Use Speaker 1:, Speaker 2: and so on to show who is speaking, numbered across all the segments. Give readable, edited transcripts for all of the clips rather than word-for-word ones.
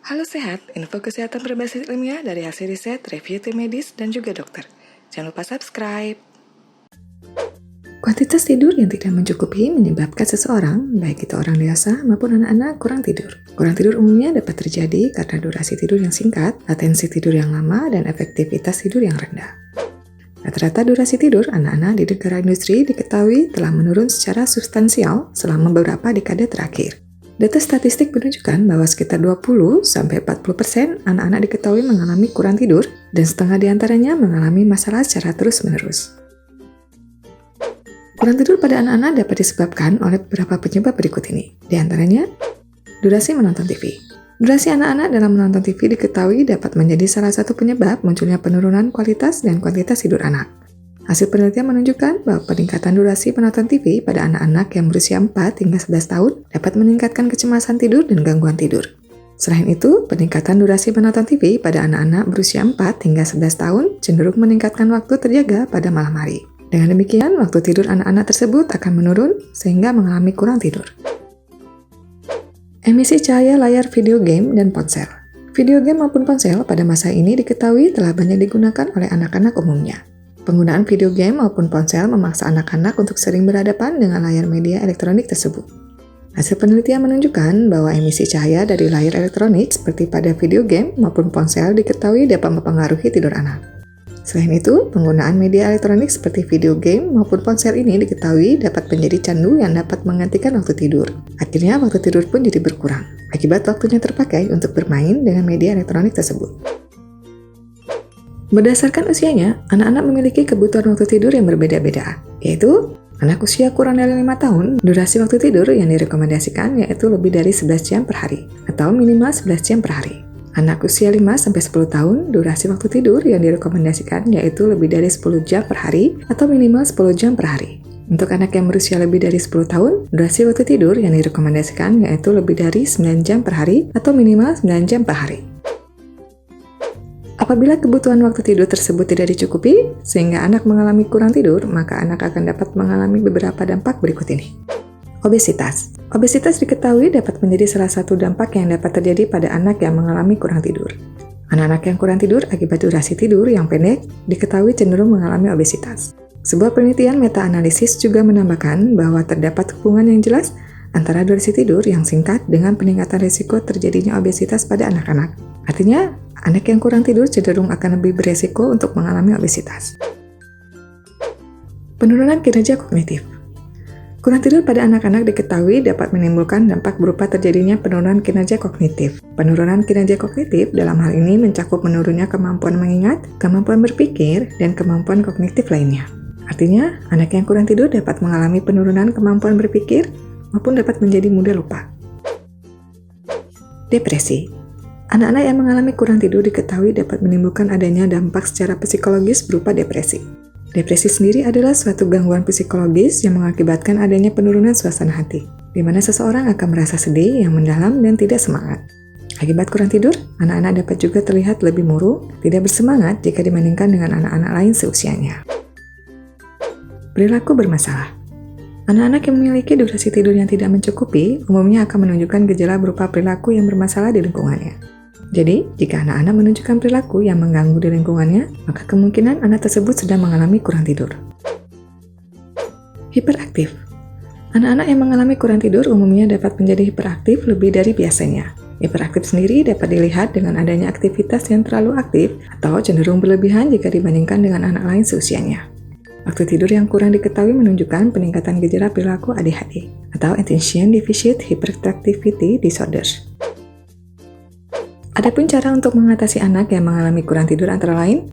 Speaker 1: Halo sehat, info kesehatan berbasis ilmiah dari hasil riset, review tim medis, dan juga dokter. Jangan lupa subscribe. Kuantitas tidur yang tidak mencukupi menyebabkan seseorang, baik itu orang dewasa maupun anak-anak, kurang tidur. Kurang tidur umumnya dapat terjadi karena durasi tidur yang singkat, latensi tidur yang lama, dan efektivitas tidur yang rendah. Rata-rata durasi tidur anak-anak di negara industri diketahui telah menurun secara substansial selama beberapa dekade terakhir. Data statistik menunjukkan bahwa sekitar 20-40% anak-anak diketahui mengalami kurang tidur dan setengah diantaranya mengalami masalah secara terus-menerus. Kurang tidur pada anak-anak dapat disebabkan oleh beberapa penyebab berikut ini. Di antaranya, durasi menonton TV. Durasi anak-anak dalam menonton TV diketahui dapat menjadi salah satu penyebab munculnya penurunan kualitas dan kuantitas tidur anak. Hasil penelitian menunjukkan bahwa peningkatan durasi menonton TV pada anak-anak yang berusia 4 hingga 11 tahun dapat meningkatkan kecemasan tidur dan gangguan tidur. Selain itu, peningkatan durasi menonton TV pada anak-anak berusia 4 hingga 11 tahun cenderung meningkatkan waktu terjaga pada malam hari. Dengan demikian, waktu tidur anak-anak tersebut akan menurun sehingga mengalami kurang tidur. Emisi cahaya layar video game dan ponsel. Video game maupun ponsel pada masa ini diketahui telah banyak digunakan oleh anak-anak umumnya. Penggunaan video game maupun ponsel memaksa anak-anak untuk sering berhadapan dengan layar media elektronik tersebut. Hasil penelitian menunjukkan bahwa emisi cahaya dari layar elektronik seperti pada video game maupun ponsel diketahui dapat mempengaruhi tidur anak. Selain itu, penggunaan media elektronik seperti video game maupun ponsel ini diketahui dapat menjadi candu yang dapat menggantikan waktu tidur. Akhirnya, waktu tidur pun jadi berkurang, akibat waktunya terpakai untuk bermain dengan media elektronik tersebut. Berdasarkan usianya, anak-anak memiliki kebutuhan waktu tidur yang berbeda-beda, yaitu anak usia kurang dari 5 tahun, durasi waktu tidur yang direkomendasikan yaitu lebih dari 11 jam per hari, atau minimal 11 jam per hari. Anak usia 5-10 tahun, durasi waktu tidur yang direkomendasikan yaitu lebih dari 10 jam per hari, atau minimal 10 jam per hari. Untuk anak yang berusia lebih dari 10 tahun, durasi waktu tidur yang direkomendasikan yaitu lebih dari 9 jam per hari, atau minimal 9 jam per hari. Apabila kebutuhan waktu tidur tersebut tidak dicukupi, sehingga anak mengalami kurang tidur, maka anak akan dapat mengalami beberapa dampak berikut ini. Obesitas. Obesitas diketahui dapat menjadi salah satu dampak yang dapat terjadi pada anak yang mengalami kurang tidur. Anak-anak yang kurang tidur akibat durasi tidur yang pendek diketahui cenderung mengalami obesitas. Sebuah penelitian meta-analisis juga menambahkan bahwa terdapat hubungan yang jelas antara durasi tidur yang singkat dengan peningkatan risiko terjadinya obesitas pada anak-anak. Artinya, anak yang kurang tidur cenderung akan lebih beresiko untuk mengalami obesitas. Penurunan kinerja kognitif. Kurang tidur pada anak-anak diketahui dapat menimbulkan dampak berupa terjadinya penurunan kinerja kognitif. Penurunan kinerja kognitif dalam hal ini mencakup menurunnya kemampuan mengingat, kemampuan berpikir, dan kemampuan kognitif lainnya. Artinya, anak yang kurang tidur dapat mengalami penurunan kemampuan berpikir maupun dapat menjadi mudah lupa. Depresi. Anak-anak yang mengalami kurang tidur diketahui dapat menimbulkan adanya dampak secara psikologis berupa depresi. Depresi sendiri adalah suatu gangguan psikologis yang mengakibatkan adanya penurunan suasana hati, di mana seseorang akan merasa sedih yang mendalam dan tidak semangat. Akibat kurang tidur, anak-anak dapat juga terlihat lebih murung, tidak bersemangat jika dibandingkan dengan anak-anak lain seusianya. Perilaku bermasalah. Anak-anak yang memiliki durasi tidur yang tidak mencukupi umumnya akan menunjukkan gejala berupa perilaku yang bermasalah di lingkungannya. Jadi, jika anak-anak menunjukkan perilaku yang mengganggu di lingkungannya, maka kemungkinan anak tersebut sedang mengalami kurang tidur. Hiperaktif. Anak-anak yang mengalami kurang tidur umumnya dapat menjadi hiperaktif lebih dari biasanya. Hiperaktif sendiri dapat dilihat dengan adanya aktivitas yang terlalu aktif atau cenderung berlebihan jika dibandingkan dengan anak lain seusianya. Waktu tidur yang kurang diketahui menunjukkan peningkatan gejala perilaku ADHD atau Attention Deficit Hyperactivity Disorders. Adapun cara untuk mengatasi anak yang mengalami kurang tidur antara lain,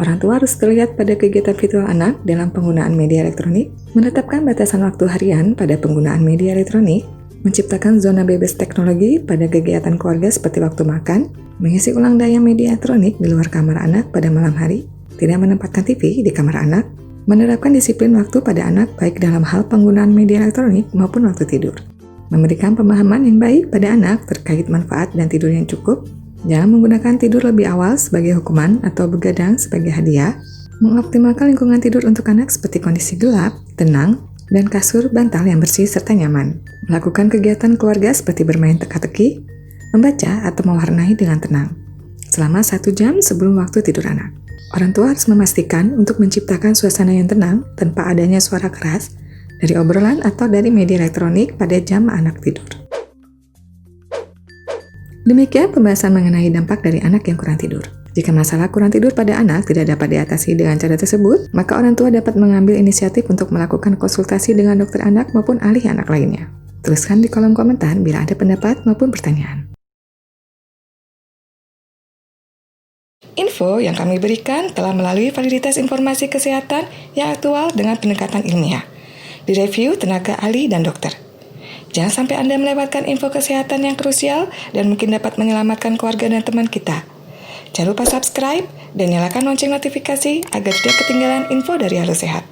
Speaker 1: orang tua harus terlihat pada kegiatan virtual anak dalam penggunaan media elektronik, menetapkan batasan waktu harian pada penggunaan media elektronik, menciptakan zona bebas teknologi pada kegiatan keluarga seperti waktu makan, mengisi ulang daya media elektronik di luar kamar anak pada malam hari, tidak menempatkan TV di kamar anak, menerapkan disiplin waktu pada anak baik dalam hal penggunaan media elektronik maupun waktu tidur. Memberikan pemahaman yang baik pada anak terkait manfaat dan tidur yang cukup, jangan menggunakan tidur lebih awal sebagai hukuman atau begadang sebagai hadiah, mengoptimalkan lingkungan tidur untuk anak seperti kondisi gelap, tenang, dan kasur bantal yang bersih serta nyaman. Melakukan kegiatan keluarga seperti bermain teka-teki, Membaca atau mewarnai dengan tenang selama 1 jam sebelum waktu tidur anak. Orang tua harus memastikan untuk menciptakan suasana yang tenang tanpa adanya suara keras dari obrolan atau dari media elektronik pada jam anak tidur. Demikian pembahasan mengenai dampak dari anak yang kurang tidur. Jika masalah kurang tidur pada anak tidak dapat diatasi dengan cara tersebut, maka orang tua dapat mengambil inisiatif untuk melakukan konsultasi dengan dokter anak maupun ahli anak lainnya. Tuliskan di kolom komentar bila ada pendapat maupun pertanyaan. Info yang kami berikan telah melalui validitas informasi kesehatan yang aktual dengan pendekatan ilmiah, direview tenaga ahli dan dokter. Jangan sampai Anda melewatkan info kesehatan yang krusial dan mungkin dapat menyelamatkan keluarga dan teman kita. Jangan lupa subscribe dan nyalakan lonceng notifikasi agar tidak ketinggalan info dari Halo Sehat.